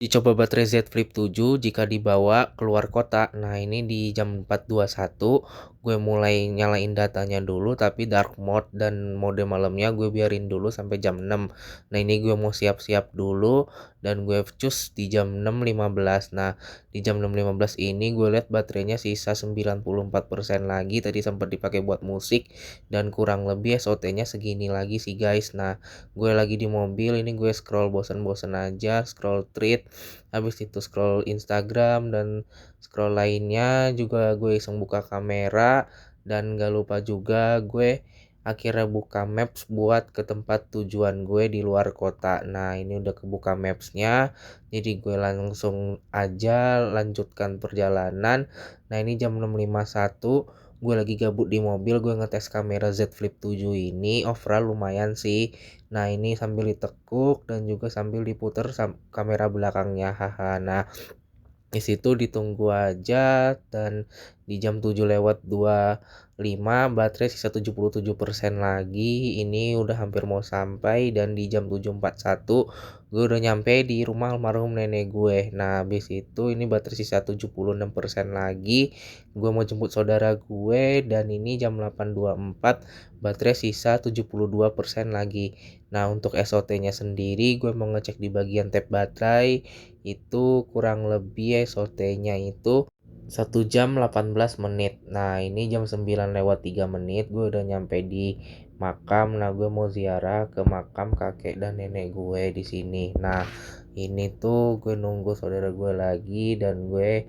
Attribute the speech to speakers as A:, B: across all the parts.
A: Dicoba baterai Z Flip 7 jika dibawa keluar kota. Nah, ini di jam 4.21 gue mulai nyalain datanya dulu, tapi dark mode dan mode malamnya gue biarin dulu sampai jam 6. Nah, ini gue mau siap-siap dulu dan gue cus di jam 6.15. Nah, di jam 6.15 ini gue lihat baterainya sisa 94% lagi. Tadi sempat dipakai buat musik dan kurang lebih SOT-nya segini lagi sih guys. Nah, gue lagi di mobil ini, gue scroll bosen-bosen aja, scroll tweet, habis itu scroll Instagram dan scroll lainnya, juga gue iseng buka kamera dan gak lupa juga gue akhirnya buka maps buat ke tempat tujuan gue di luar kota. Nah, ini udah kebuka mapsnya, jadi gue langsung aja lanjutkan perjalanan. Nah, ini jam 6.51, gue lagi gabut di mobil, gue ngetes kamera Z Flip 7 ini. Overall lumayan sih. Nah, ini sambil ditekuk dan juga sambil diputer kamera belakangnya, haha. Nah, di situ ditunggu aja dan di jam 7:25 baterai sisa 77% lagi. Ini udah hampir mau sampai dan di jam 7.41 gue udah nyampe di rumah almarhum nenek gue. Nah, habis itu ini baterai sisa 76% lagi. Gue mau jemput saudara gue dan ini jam 8.24 baterai sisa 72% lagi. Nah, untuk SOT-nya sendiri gue mau ngecek di bagian tab baterai, itu kurang lebih SOT-nya itu 1 jam 18 menit. Nah, ini jam 9:03 gue udah nyampe di makam. Nah, gue mau ziarah ke makam kakek dan nenek gue di sini. Nah, ini tuh gue nunggu saudara gue lagi dan gue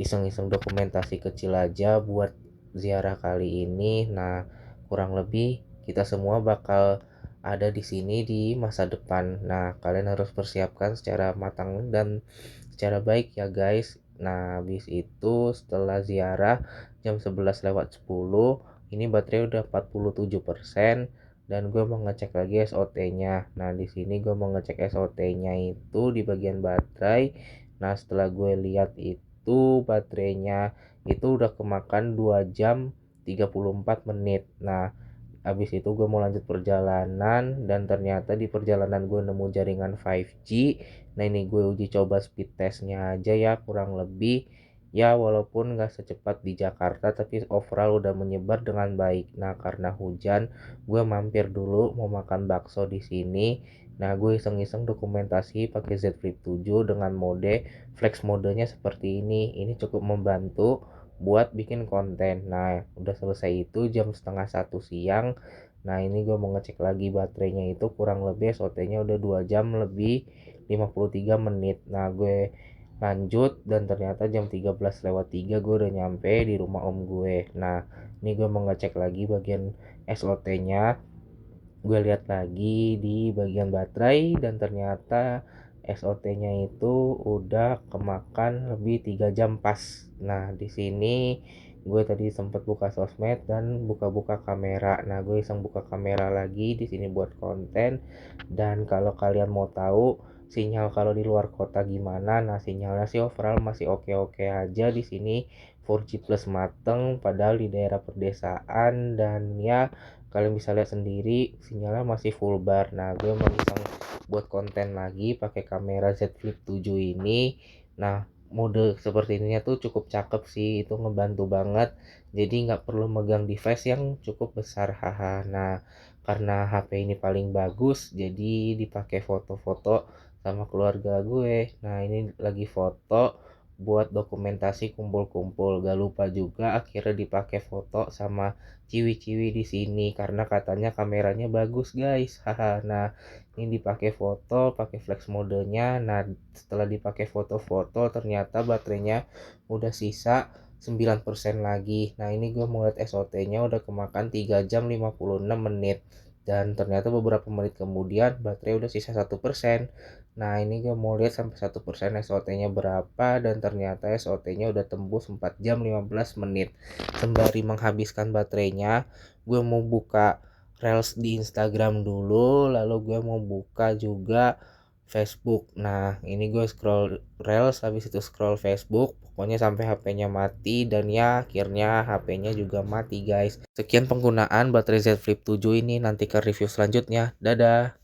A: iseng-iseng dokumentasi kecil aja buat ziarah kali ini. Nah, kurang lebih kita semua bakal ada di sini di masa depan. Nah, kalian harus persiapkan secara matang dan secara baik ya guys. Nah, habis itu setelah ziarah jam 11:10 ini baterai udah 47% dan gue mau ngecek lagi SOT-nya. Nah, di sini gue mau ngecek SOT-nya itu di bagian baterai. Nah, setelah gue lihat itu baterainya itu udah kemakan 2 jam 34 menit. Nah, habis itu gue mau lanjut perjalanan dan ternyata di perjalanan gue nemu jaringan 5G. Nah, ini gue uji coba speed testnya aja ya, kurang lebih ya walaupun gak secepat di Jakarta tapi overall udah menyebar dengan baik. Nah, karena hujan gue mampir dulu mau makan bakso di sini. Nah, gue iseng-iseng dokumentasi pakai Z Flip 7 dengan mode flex, modenya seperti ini. Ini cukup membantu buat bikin konten. Nah, udah selesai itu jam setengah 1 siang. Nah, ini gue mau ngecek lagi baterainya itu kurang lebih SOT-nya udah 2 jam lebih 53 menit. Nah, gue lanjut dan ternyata jam 13:03 gue udah nyampe di rumah om gue. Nah, ini gue mau ngecek lagi bagian SOT-nya. Gue lihat lagi di bagian baterai dan ternyata SOT-nya itu udah kemakan lebih 3 jam pas. Nah, di sini gue tadi sempat buka sosmed dan buka-buka kamera. Nah, gue iseng buka kamera lagi di sini buat konten. Dan kalau kalian mau tahu sinyal kalau di luar kota gimana, nah sinyalnya sih overall masih oke-oke aja di sini, 4G plus mateng padahal di daerah pedesaan. Dan ya kalian bisa lihat sendiri sinyalnya masih full bar. Nah, gue mau iseng buat konten lagi pakai kamera Z Flip 7 ini. Nah, mode seperti ini tuh cukup cakep sih, itu ngebantu banget. Jadi nggak perlu megang device yang cukup besar, haha. Nah, karena HP ini paling bagus, jadi dipakai foto-foto sama keluarga gue. Nah, ini lagi foto buat dokumentasi kumpul-kumpul. Gak lupa juga akhirnya dipakai foto sama ciwi-ciwi di sini karena katanya kameranya bagus guys, haha. Nah, ini dipakai foto pakai flex modenya. Nah, setelah dipakai foto-foto ternyata baterainya udah sisa 9% lagi. Nah, ini gue mau lihat SOT-nya udah kemakan 3 jam 56 menit dan ternyata beberapa menit kemudian baterai udah sisa 1%. Nah, ini gue mau lihat sampai 1% SOT-nya berapa dan ternyata SOT-nya udah tembus 4 jam 15 menit. Sembari menghabiskan baterainya, gue mau buka Reels di Instagram dulu, lalu gue mau buka juga Facebook. Nah, ini gue scroll Reels, habis itu scroll Facebook, pokoknya sampai HP-nya mati dan ya akhirnya HP-nya juga mati guys. Sekian penggunaan baterai Z Flip 7 ini, nantikan review selanjutnya. Dadah.